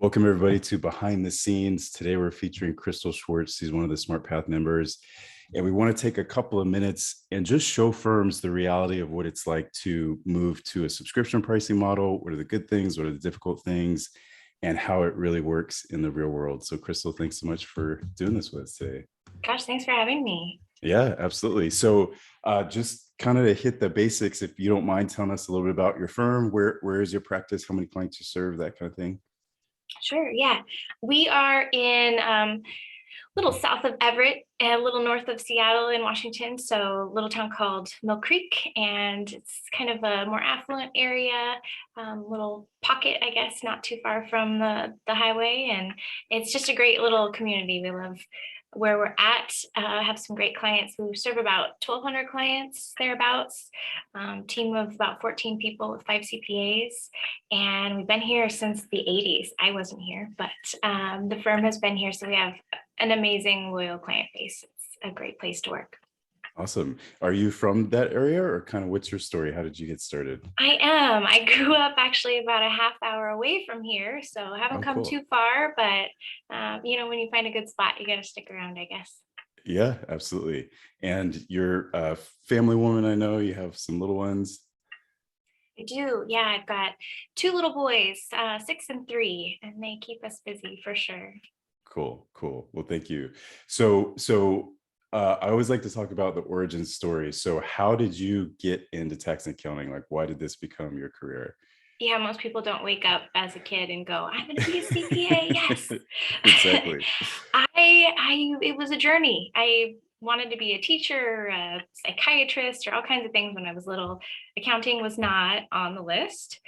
Welcome everybody to Behind the Scenes. Today we're featuring Kristal Schwartze. She's one of the SmartPath members. And we want to take a couple of minutes and just show firms the reality of what it's like to move to a subscription pricing model. What are the good things? What are the difficult things? And how it really works in the real world. So Kristal, thanks so much for doing this with us today. Gosh, thanks for having me. Yeah, absolutely. So just kind of to hit the basics, if you don't mind telling us a little bit about your firm, where is your practice? How many clients you serve, that kind of thing? Sure, yeah. We are in a little south of Everett, a little north of Seattle in Washington, so a little town called Mill Creek, and it's kind of a more affluent area, little pocket, I guess, not too far from the highway, and it's just a great little community. We love where we're at. Have some great clients. We serve about 1,200 clients thereabouts, team of about 14 people with 5 CPAs. And we've been here since the 80s. I wasn't here, but the firm has been here. So we have an amazing loyal client base. It's a great place to work. Awesome. Are you from that area, or kind of what's your story? How did you get started? I am. I grew up actually about a half hour away from here. So I haven't Oh, come cool. too far, but when you find a good spot, you got to stick around, I guess. Yeah, absolutely. And you're a family woman. I know you have some little ones. I do. Yeah, I've got 2 little boys, 6 and 3, and they keep us busy for sure. Cool, cool. Well, thank you. So I always like to talk about the origin story. So how did you get into tax and accounting? Like, why did this become your career? Yeah, most people don't wake up as a kid and go, "I'm gonna be a CPA." Yes. Exactly. It was a journey. I wanted to be a teacher, a psychiatrist, or all kinds of things when I was little. Accounting was not on the list.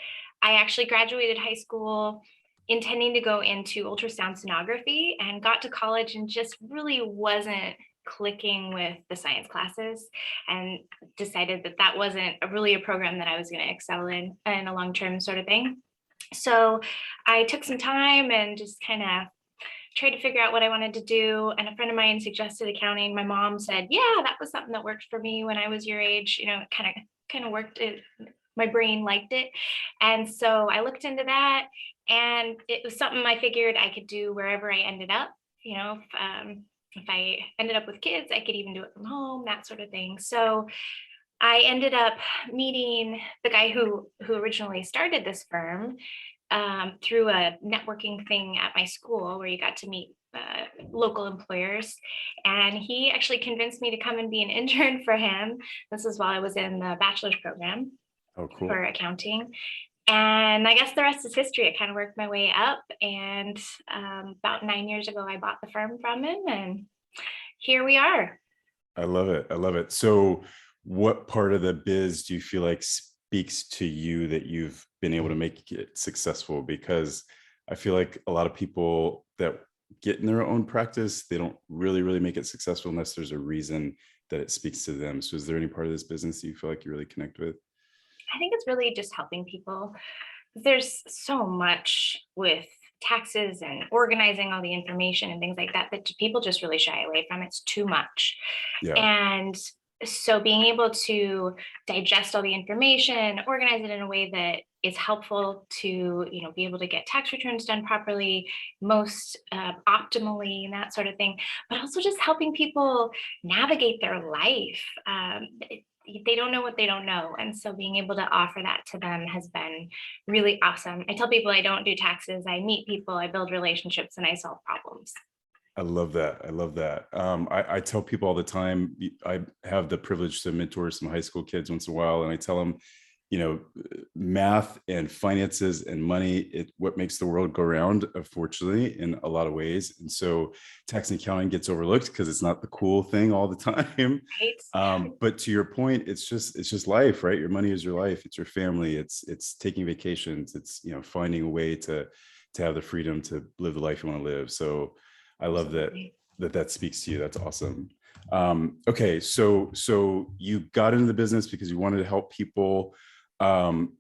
I actually graduated high school intending to go into ultrasound sonography and got to college and just really wasn't clicking with the science classes, and decided that that wasn't really a program that I was going to excel in a long-term sort of thing. So I took some time and just kind of tried to figure out what I wanted to do. And a friend of mine suggested accounting. My mom said, "Yeah, that was something that worked for me when I was your age. It kind of worked. My brain liked it." And so I looked into that, and it was something I figured I could do wherever I ended up. If I ended up with kids, I could even do it from home, that sort of thing. So I ended up meeting the guy who originally started this firm through a networking thing at my school where you got to meet local employers. And he actually convinced me to come and be an intern for him. This was while I was in the bachelor's program Oh, for cool. accounting. And I guess the rest is history. I kind of worked my way up. And about 9 years ago, I bought the firm from him. And here we are. I love it. I love it. So what part of the biz do you feel like speaks to you that you've been able to make it successful? Because I feel like a lot of people that get in their own practice, they don't really make it successful unless there's a reason that it speaks to them. So is there any part of this business that you feel like you really connect with? I think it's really just helping people. There's so much with taxes and organizing all the information and things like that that people just really shy away from. It's too much. Yeah. And so being able to digest all the information, organize it in a way that is helpful to, be able to get tax returns done properly, most optimally, and that sort of thing, but also just helping people navigate their life. They don't know what they don't know. And so being able to offer that to them has been really awesome. I tell people I don't do taxes. I meet people, I build relationships, and I solve problems. I love that. I love that. I tell people all the time, I have the privilege to mentor some high school kids once in a while, and I tell them, math and finances and money, what makes the world go round, unfortunately, in a lot of ways. And so tax and accounting gets overlooked because it's not the cool thing all the time. Right? But to your point, it's just life, right? Your money is your life. It's your family. It's taking vacations. It's, finding a way to have the freedom to live the life you want to live. So I love that Absolutely. that speaks to you. That's awesome. Okay, so you got into the business because you wanted to help people.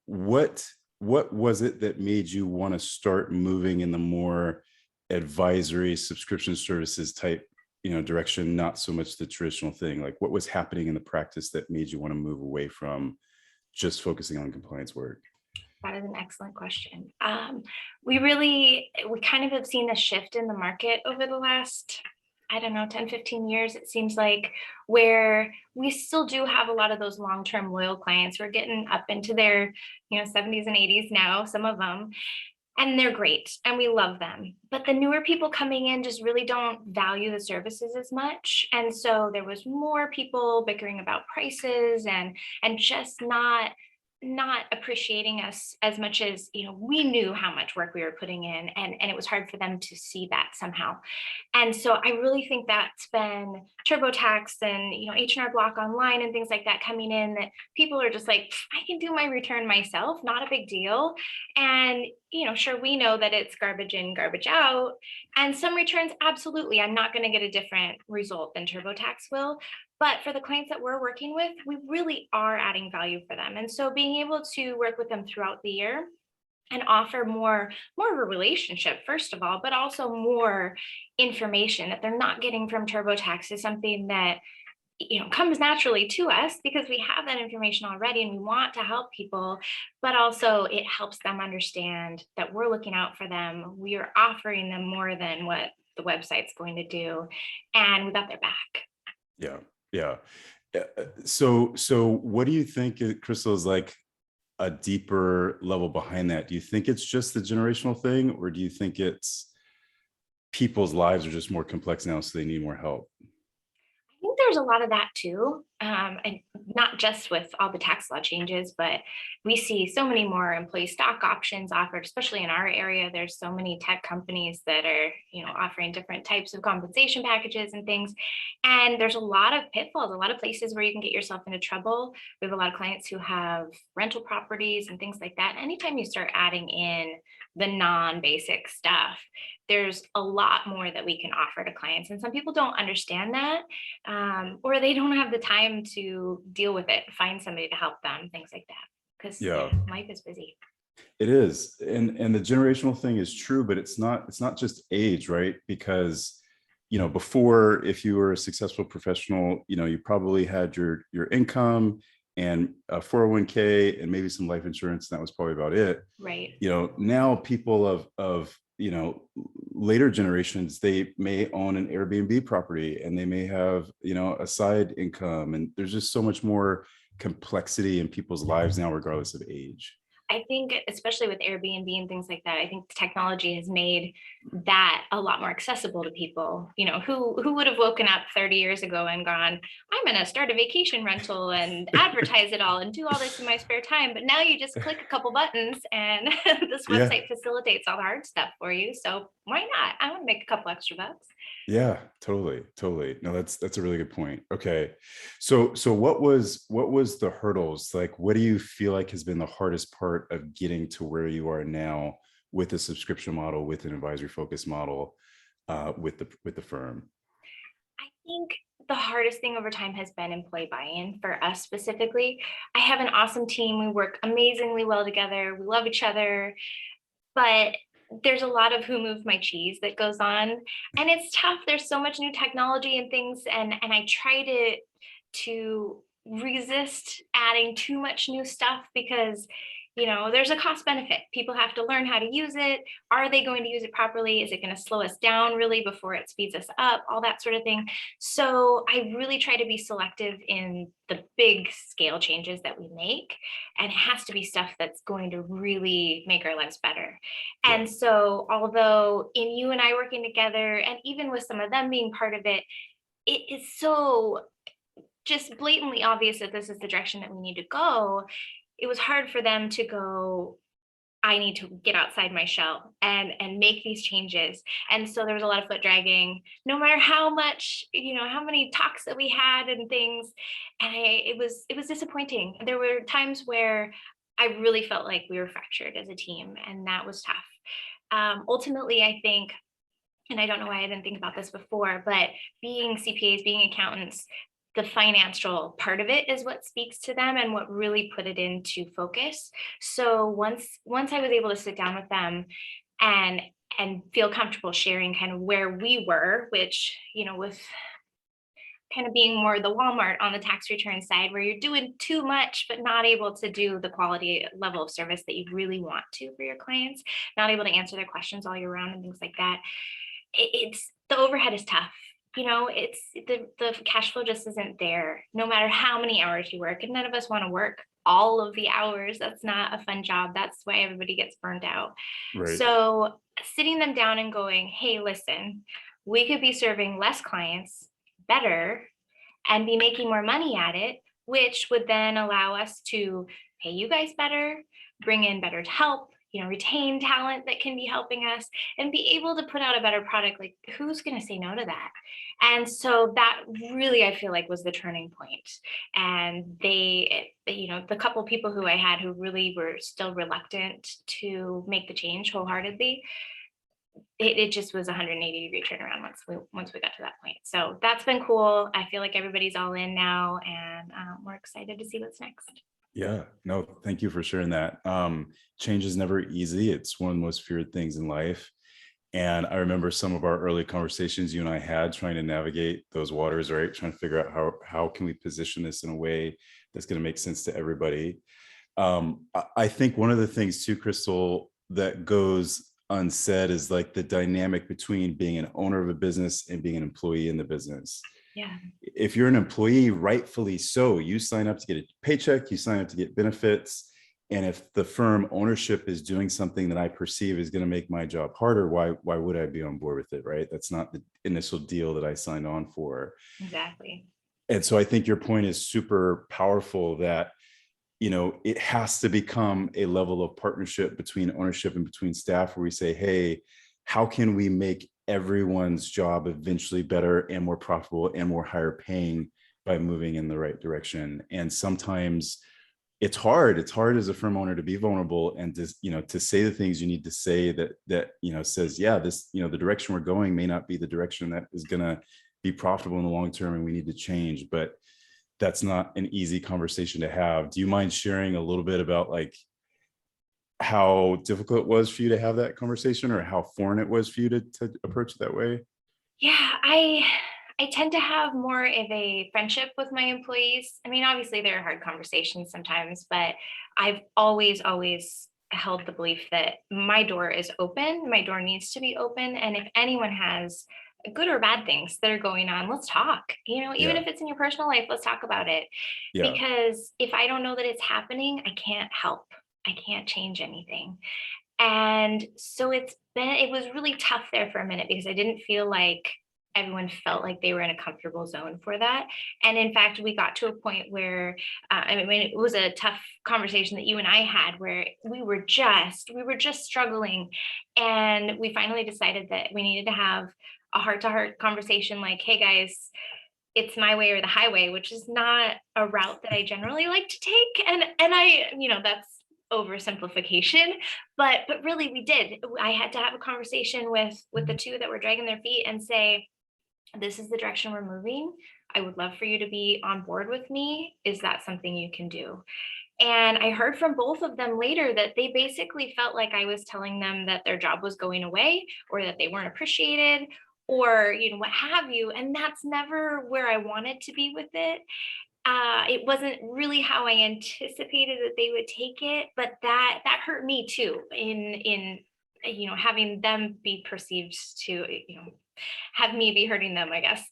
What was it that made you want to start moving in the more advisory subscription services type, direction, not so much the traditional thing? Like, what was happening in the practice that made you want to move away from just focusing on compliance work? That is an excellent question. We kind of have seen a shift in the market over the last, I don't know, 10, 15 years, it seems like, where we still do have a lot of those long-term loyal clients. We're getting up into their, 70s and 80s now, some of them, and they're great and we love them. But the newer people coming in just really don't value the services as much. And so there was more people bickering about prices and just not appreciating us as much as we knew how much work we were putting in, and it was hard for them to see that somehow. And so I really think that's been TurboTax and H&R Block Online and things like that coming in, that people are just like, I can do my return myself, not a big deal. And sure, we know that it's garbage in, garbage out, and some returns, absolutely, I'm not going to get a different result than TurboTax will. But for the clients that we're working with, we really are adding value for them. And so being able to work with them throughout the year and offer more of a relationship, first of all, but also more information that they're not getting from TurboTax is something that comes naturally to us because we have that information already and we want to help people, but also it helps them understand that we're looking out for them. We are offering them more than what the website's going to do, and we got their back. Yeah. Yeah. So what do you think, Kristal, is like a deeper level behind that? Do you think it's just the generational thing, or do you think it's people's lives are just more complex now, so they need more help? I think there's a lot of that too, and not just with all the tax law changes, but we see so many more employee stock options offered, especially in our area. There's so many tech companies that are, offering different types of compensation packages and things. And there's a lot of pitfalls, a lot of places where you can get yourself into trouble. We have a lot of clients who have rental properties and things like that. Anytime you start adding in the non-basic stuff, there's a lot more that we can offer to clients. And some people don't understand that, or they don't have the time to deal with it, find somebody to help them, things like that, because Yeah, life is busy. it is. And the generational thing is true, but it's not just age, right? Because before, if you were a successful professional, you probably had your income and a 401k and maybe some life insurance, and that was probably about it. Right. Now people of later generations, they may own an Airbnb property and they may have a side income, and there's just so much more complexity in people's lives now, regardless of age. I think, especially with Airbnb and things like that, I think technology has made that a lot more accessible to people. Who would have woken up 30 years ago and gone, I'm going to start a vacation rental and advertise it all and do all this in my spare time. But now you just click a couple buttons and this Yeah. website facilitates all the hard stuff for you. So why not? I want to make a couple extra bucks. Yeah, totally. No, that's a really good point. Okay. So what was the hurdles? Like, what do you feel like has been the hardest part of getting to where you are now with a subscription model, with an advisory focus model, with the firm? I think the hardest thing over time has been employee buy-in for us specifically. I have an awesome team. We work amazingly well together. We love each other, but there's a lot of who moved my cheese that goes on, and it's tough. There's so much new technology and things, and I try to resist adding too much new stuff because there's a cost benefit. People have to learn how to use it. Are they going to use it properly? Is it going to slow us down really before it speeds us up? All that sort of thing. So I really try to be selective in the big scale changes that we make, and it has to be stuff that's going to really make our lives better. Yeah. And so although in you and I working together, and even with some of them being part of it, it is so just blatantly obvious that this is the direction that we need to go. It was hard for them to go, I need to get outside my shell and make these changes. And so there was a lot of foot dragging, no matter how much, how many talks that we had and things. And it was disappointing. There were times where I really felt like we were fractured as a team, and that was tough. Ultimately, I think, and I don't know why I didn't think about this before, but being CPAs, being accountants, the financial part of it is what speaks to them and what really put it into focus. So once I was able to sit down with them and feel comfortable sharing kind of where we were, which, with kind of being more the Walmart on the tax return side, where you're doing too much, but not able to do the quality level of service that you really want to for your clients, not able to answer their questions all year round and things like that. It's the overhead is tough. It's the cash flow just isn't there, no matter how many hours you work. And none of us want to work all of the hours. That's not a fun job. That's why everybody gets burned out. Right. So sitting them down and going, hey, listen, we could be serving less clients better and be making more money at it, which would then allow us to pay you guys better, bring in better help, retain talent that can be helping us, and be able to put out a better product. Like, who's going to say no to that? And so that really, I feel like, was the turning point. And the couple people who I had who really were still reluctant to make the change wholeheartedly, it just was a 180-degree turnaround once we got to that point. So that's been cool. I feel like everybody's all in now, and we're excited to see what's next. Yeah, no, thank you for sharing that. Change is never easy. It's one of the most feared things in life. And I remember some of our early conversations you and I had trying to navigate those waters, right? Trying to figure out how can we position this in a way that's going to make sense to everybody. I think one of the things too, Kristal, that goes unsaid is like the dynamic between being an owner of a business and being an employee in the business. Yeah. If you're an employee, rightfully so, you sign up to get a paycheck, you sign up to get benefits. And if the firm ownership is doing something that I perceive is going to make my job harder, why would I be on board with it, right? That's not the initial deal that I signed on for. Exactly. And so I think your point is super powerful, that it has to become a level of partnership between ownership and between staff, where we say, hey, how can we make everyone's job eventually better and more profitable and more higher paying by moving in the right direction? And sometimes it's hard as a firm owner to be vulnerable and to say the things you need to say that says, yeah, this, the direction we're going may not be the direction that is going to be profitable in the long term, and we need to change. But that's not an easy conversation to have. Do you mind sharing a little bit about like how difficult it was for you to have that conversation, or how foreign it was for you to approach it that way? Yeah, I tend to have more of a friendship with my employees. I mean, obviously there are hard conversations sometimes, but I've always held the belief that my door is open. My door needs to be open. And if anyone has good or bad things that are going on, let's talk. Even Yeah. if it's in your personal life, let's talk about it. Yeah. Because if I don't know that it's happening, I can't help. I can't change anything. And so it was really tough there for a minute, because I didn't feel like everyone felt like they were in a comfortable zone for that. And in fact, we got to a point where, it was a tough conversation that you and I had, where we were just struggling. And we finally decided that we needed to have a heart-to-heart conversation, like, hey guys, it's my way or the highway, which is not a route that I generally like to take. And I, that's oversimplification, but really we did. I had to have a conversation with the two that were dragging their feet and say, this is the direction we're moving. I would love for you to be on board with me. Is that something you can do? And I heard from both of them later that they basically felt like I was telling them that their job was going away, or that they weren't appreciated, or what have you. And that's never where I wanted to be with it. It wasn't really how I anticipated that they would take it, but that hurt me too, in having them be perceived to have me be hurting them, I guess.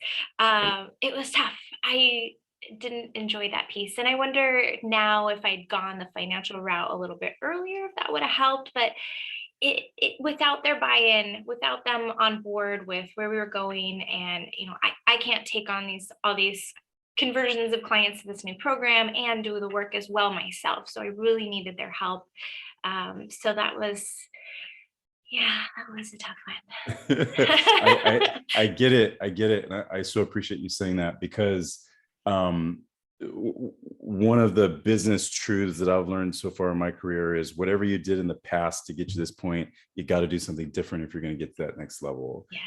It was tough. I didn't enjoy that piece, and I wonder now if I'd gone the financial route a little bit earlier, if that would have helped. But it without their buy-in, without them on board with where we were going, and I can't take on all these conversions of clients to this new program and do the work as well myself. So I really needed their help. So that was a tough one. I get it. And I so appreciate you saying that, because one of the business truths that I've learned so far in my career is, whatever you did in the past to get you to this point, you got to do something different if you're going to get to that next level. Yeah.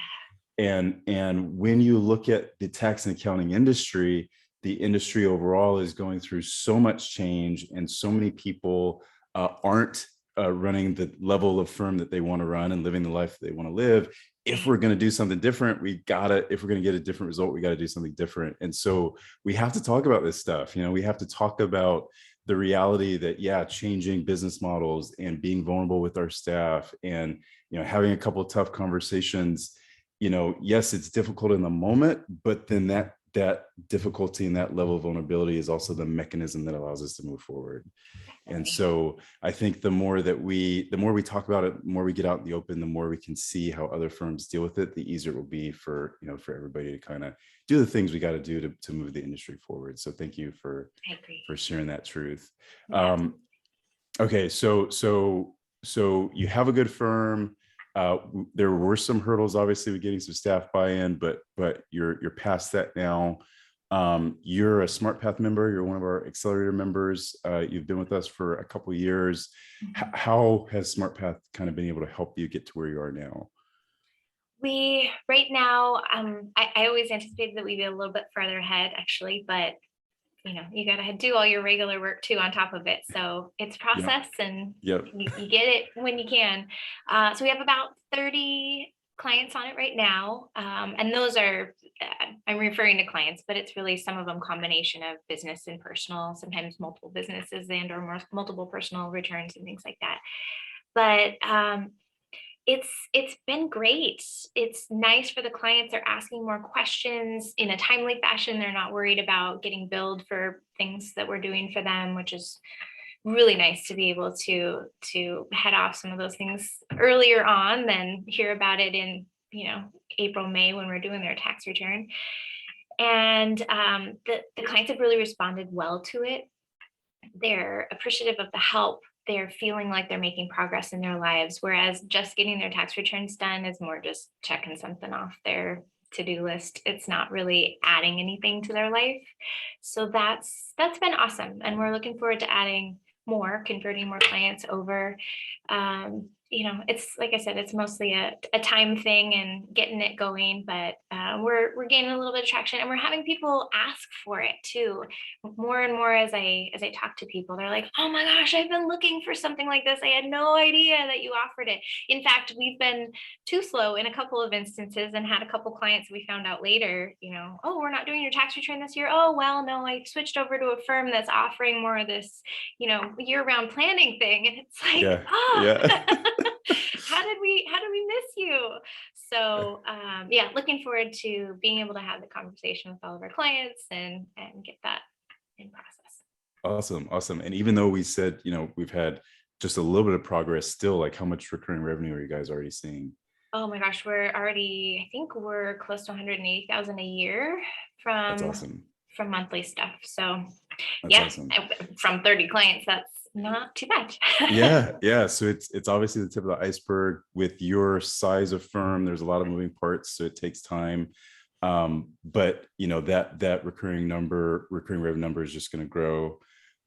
And when you look at the tax and accounting industry, the industry overall is going through so much change, and so many people aren't running the level of firm that they want to run and living the life that they want to live. If we're going to do something different, if we're going to get a different result, we got to do something different. And so we have to talk about this stuff. We have to talk about the reality that, yeah, changing business models and being vulnerable with our staff and, having a couple of tough conversations, yes, it's difficult in the moment, but then that difficulty and that level of vulnerability is also the mechanism that allows us to move forward. And so I think the more we talk about it, the more we get out in the open, the more we can see how other firms deal with it, the easier it will be for everybody to kind of do the things we got to do to move the industry forward. So thank you for sharing that truth. Yeah. Okay, so you have a good firm. There were some hurdles, obviously, with getting some staff buy-in, but you're past that now. You're a SmartPath member. You're one of our accelerator members. You've been with us for a couple of years. How has SmartPath kind of been able to help you get to where you are now? Right now, I always anticipated that we'd be a little bit further ahead, actually, but you got to do all your regular work too on top of it. So it's process, and you get it when you can. So we have about 30 clients on it right now. And those are, I'm referring to clients, but it's really some of them combination of business and personal, sometimes multiple businesses and or multiple personal returns and things like that. But it's been great. It's nice for the clients. They're asking more questions in a timely fashion. They're not worried about getting billed for things that we're doing for them, which is really nice to be able to head off some of those things earlier on than hear about it in April, May when we're doing their tax return. And the clients have really responded well to it. They're appreciative of the help. They're feeling like they're making progress in their lives, whereas just getting their tax returns done is more just checking something off their to-do list. It's not really adding anything to their life. So that's been awesome. And we're looking forward to adding more, converting more clients over. It's like I said, it's mostly a time thing and getting it going, but we're gaining a little bit of traction, and we're having people ask for it too. More and more as I talk to people, they're like, "Oh my gosh, I've been looking for something like this. I had no idea that you offered it." In fact, we've been too slow in a couple of instances and had a couple clients we found out later, "Oh, we're not doing your tax return this year." "Oh, well, no, I switched over to a firm that's offering more of this, year-round planning thing." And it's like, how did we miss you? So looking forward to being able to have the conversation with all of our clients and get that in process. Awesome. And even though we said, we've had just a little bit of progress, still, like, how much recurring revenue are you guys already seeing? Oh my gosh, I think we're close to 180,000 a year That's awesome. from monthly stuff. So That's awesome. From 30 clients, that's not too bad. Yeah. So it's obviously the tip of the iceberg. With your size of firm, there's a lot of moving parts, so it takes time. But that recurring revenue number is just going to grow.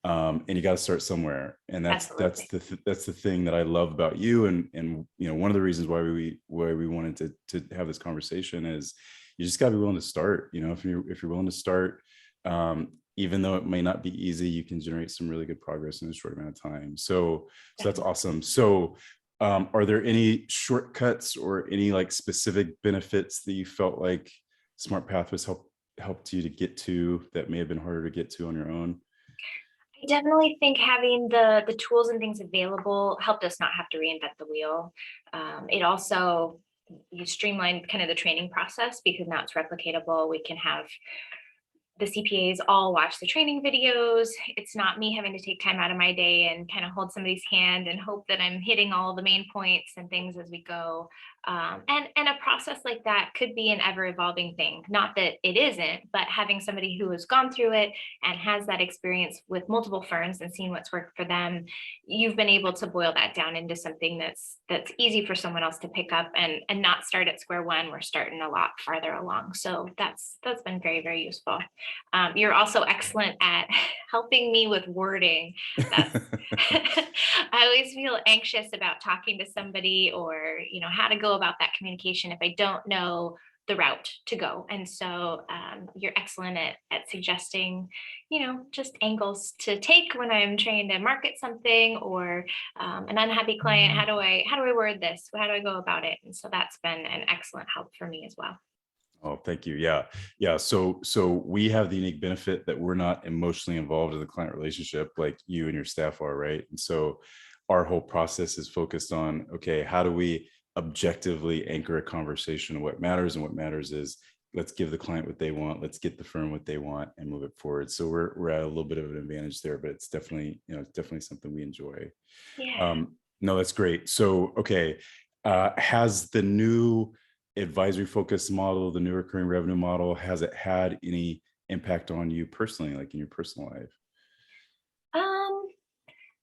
And you got to start somewhere. And that's the thing that I love about you. And one of the reasons why we wanted to have this conversation is you just got to be willing to start. If you're willing to start, even though it may not be easy, you can generate some really good progress in a short amount of time. So that's awesome. So are there any shortcuts or any specific benefits that you felt like SmartPath was helped you to get to that may have been harder to get to on your own? I definitely think having the tools and things available helped us not have to reinvent the wheel. It also, you streamlined kind of the training process because now it's replicatable. We can have the CPAs all watch the training videos. It's not me having to take time out of my day and kind of hold somebody's hand and hope that I'm hitting all the main points and things as we go. And a process like that could be an ever evolving thing. Not that it isn't, but having somebody who has gone through it and has that experience with multiple firms and seen what's worked for them, you've been able to boil that down into something that's easy for someone else to pick up and not start at square one. We're starting a lot farther along. So that's been very, very useful. You're also excellent at helping me with wording. I always feel anxious about talking to somebody or, how to go about that communication if I don't know the route to go. And so you're excellent at suggesting, just angles to take when I'm trying to market something, or an unhappy client. How do I word this? How do I go about it? And so that's been an excellent help for me as well. Oh, thank you. Yeah. Yeah. So we have the unique benefit that we're not emotionally involved in the client relationship like you and your staff are, right? And so our whole process is focused on, okay, how do we objectively anchor a conversation on what matters? And what matters is, let's give the client what they want, let's get the firm what they want and move it forward. So we're at a little bit of an advantage there, but it's definitely, it's definitely something we enjoy. Yeah. No, that's great. So, okay. Has the new advisory focused model, the new recurring revenue model, has it had any impact on you personally, like in your personal life? Um,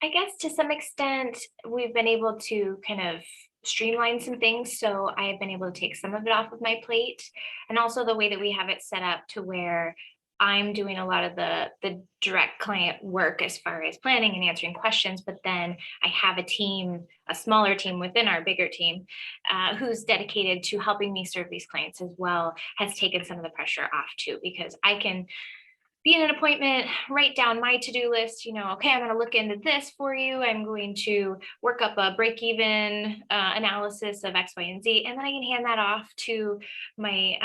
I guess to some extent, we've been able to kind of streamline some things. So I have been able to take some of it off of my plate. And also the way that we have it set up to where I'm doing a lot of the direct client work as far as planning and answering questions. But then I have a team, a smaller team within our bigger team, who's dedicated to helping me serve these clients as well, has taken some of the pressure off too, because I can be in an appointment, write down my to-do list, okay, I'm going to look into this for you. I'm going to work up a break-even analysis of X, Y, and Z, and then I can hand that off to my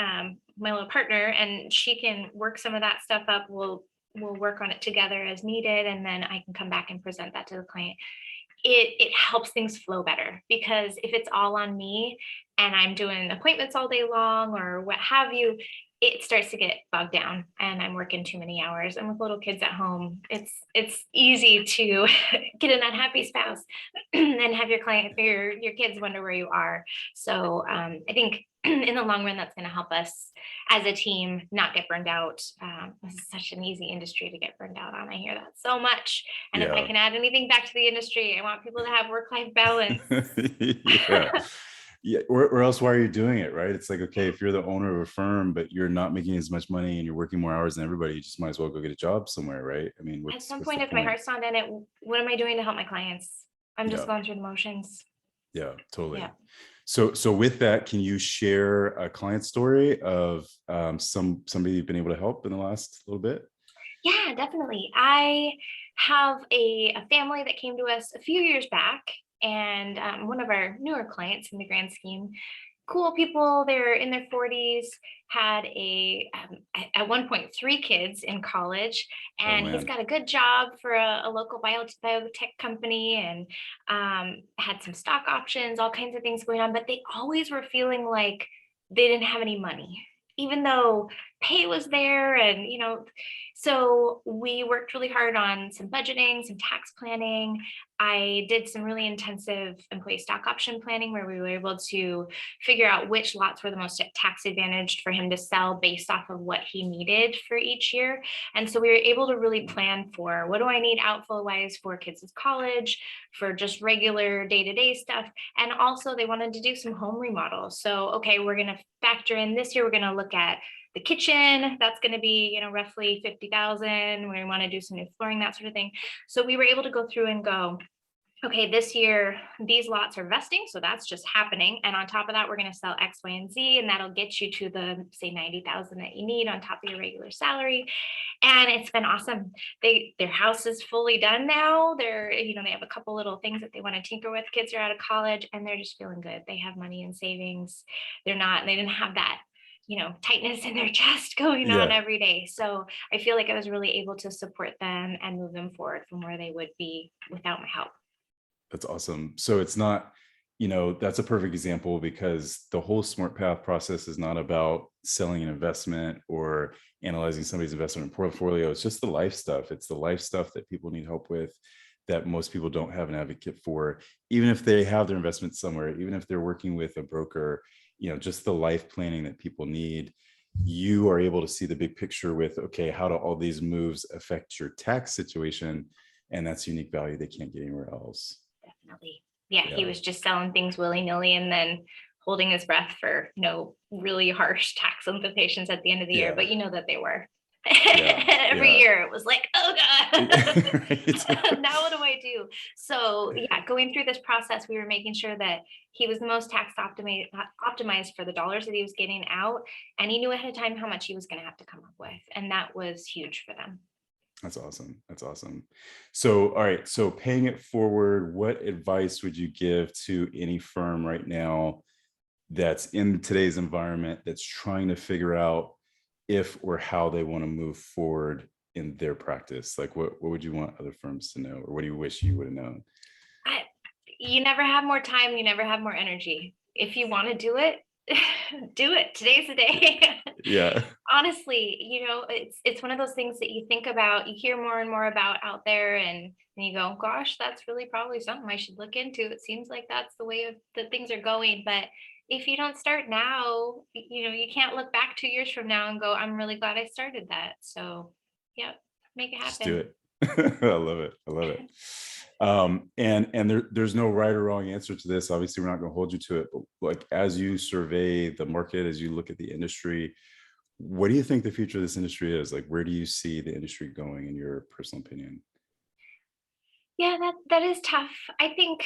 little partner, and she can work some of that stuff up. We'll work on it together as needed, and then I can come back and present that to the client. It helps things flow better, because if it's all on me and I'm doing appointments all day long or what have you, it starts to get bogged down and I'm working too many hours. And with little kids at home, it's easy to get an unhappy spouse and have your kids wonder where you are. So I think in the long run, that's going to help us as a team not get burned out. This is such an easy industry to get burned out on. I hear that so much. And if I Yeah. can add anything back to the industry, I want people to have work-life balance. Yeah. Yeah. Or else why are you doing it? Right. It's like, okay, if you're the owner of a firm, but you're not making as much money and you're working more hours than everybody, you just might as well go get a job somewhere. Right. I mean, At some what's point, the if my point? heart's not in it, what am I doing to help my clients? I'm just Yeah. going through the motions. Yeah, Yeah. totally. So with that, can you share a client story of somebody you've been able to help in the last little bit? Yeah, definitely. I have a family that came to us a few years back, and one of our newer clients in the grand scheme. Cool people. They're in their 40s. Had at one point 3 kids in college, Oh and he's man. got a good job for a local biotech company, and had some stock options, all kinds of things going on. But they always were feeling like they didn't have any money, even though pay was there, and so we worked really hard on some budgeting, some tax planning. I did some really intensive employee stock option planning where we were able to figure out which lots were the most tax advantaged for him to sell based off of what he needed for each year. And so we were able to really plan for, what do I need outflow wise for kids' college, for just regular day-to-day stuff. And also they wanted to do some home remodels. So, okay, we're going to factor in this year, we're going to look at the kitchen. That's going to be, roughly 50,000. We want to do some new flooring, that sort of thing. So we were able to go through and go, okay, this year, these lots are vesting. So that's just happening. And on top of that, we're going to sell X, Y, and Z. And that'll get you to the, say, 90,000 that you need on top of your regular salary. And it's been awesome. Their house is fully done now. They have a couple little things that they want to tinker with. Kids are out of college and they're just feeling good. They have money in savings. They didn't have that tightness in their chest going on Yeah, every day. So I feel like I was really able to support them and move them forward from where they would be without my help. that's awesome. So it's not, that's a perfect example because the whole SmartPath process is not about selling an investment or analyzing somebody's investment portfolio. It's just the life stuff. It's the life stuff that people need help with that most people don't have an advocate for, even if they have their investment somewhere, even if they're working with a broker, just the life planning that people need. You are able to see the big picture with, okay, how do all these moves affect your tax situation? And that's unique value they can't get anywhere else. Definitely. Yeah, he Yeah. was just selling things willy-nilly and then holding his breath for really harsh tax implications at the end of the year, Yeah. but that they were. Yeah. Every Yeah. year it was like, oh God, Right. now what do I do? So yeah, going through this process, we were making sure that he was the most optimized for the dollars that he was getting out. And he knew ahead of time how much he was going to have to come up with. And that was huge for them. That's awesome. That's awesome. So, all right. So, paying it forward, what advice would you give to any firm right now that's in today's environment that's trying to figure out if or how they want to move forward in their practice? Like, what would you want other firms to know, or what do you wish you would have known? I, you never have more time, you never have more energy. If you want to do it, do it. Today's the day. Yeah. Honestly, it's one of those things that you think about, you hear more and more about out there, and you go, gosh, that's really probably something I should look into. It seems like that's the way that things are going. But if you don't start now, you can't look back 2 years from now and go, I'm really glad I started that. So yeah, make it Just do happen. it. I love it. I love it. And there's no right or wrong answer to this. Obviously, we're not going to hold you to it, but like as you survey the market, as you look at the industry, what do you think the future of this industry is? Like, where do you see the industry going in your personal opinion? Yeah, that is tough. I think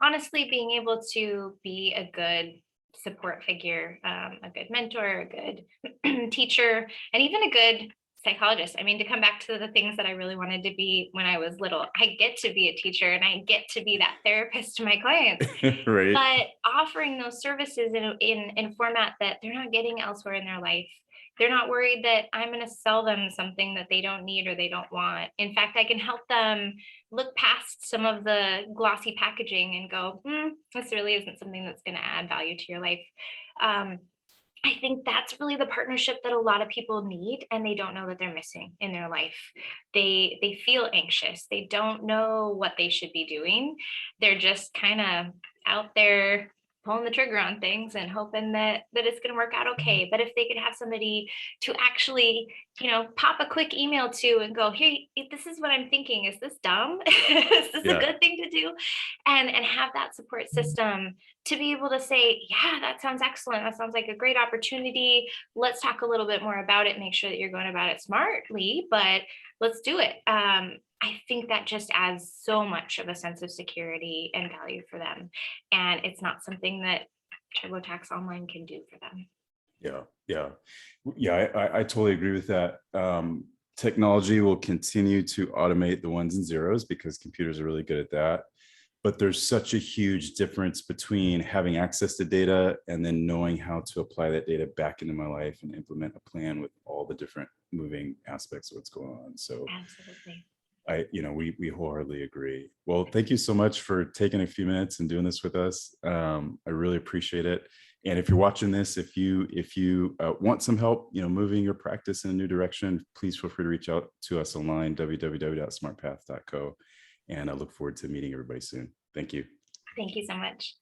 honestly, being able to be a good support figure, a good mentor, a good teacher, and even a good psychologist. I mean, to come back to the things that I really wanted to be when I was little, I get to be a teacher and I get to be that therapist to my clients. Right. But offering those services in a format that they're not getting elsewhere in their life. They're not worried that I'm going to sell them something that they don't need or they don't want. In fact, I can help them look past some of the glossy packaging and go, this really isn't something that's going to add value to your life. Um, I think that's really the partnership that a lot of people need, and they don't know that they're missing in their life. They feel anxious. They don't know what they should be doing. They're just kind of out there pulling the trigger on things and hoping that it's going to work out okay. But if they could have somebody to actually, pop a quick email to and go, hey, this is what I'm thinking. Is this dumb? Is this a Yeah. good thing to do? And have that support system to be able to say, yeah, that sounds excellent. That sounds like a great opportunity. Let's talk a little bit more about it. Make sure that you're going about it smartly, but let's do it. I think that just adds so much of a sense of security and value for them. And it's not something that TurboTax Online can do for them. Yeah. Yeah. Yeah. I totally agree with that. Technology will continue to automate the ones and zeros because computers are really good at that. But there's such a huge difference between having access to data and then knowing how to apply that data back into my life and implement a plan with all the different moving aspects of what's going on. So Absolutely. we wholeheartedly agree. Well, thank you so much for taking a few minutes and doing this with us. I really appreciate it. And if you're watching this, if you want some help, moving your practice in a new direction, please feel free to reach out to us online, www.smartpath.co. And I look forward to meeting everybody soon. Thank you. Thank you so much.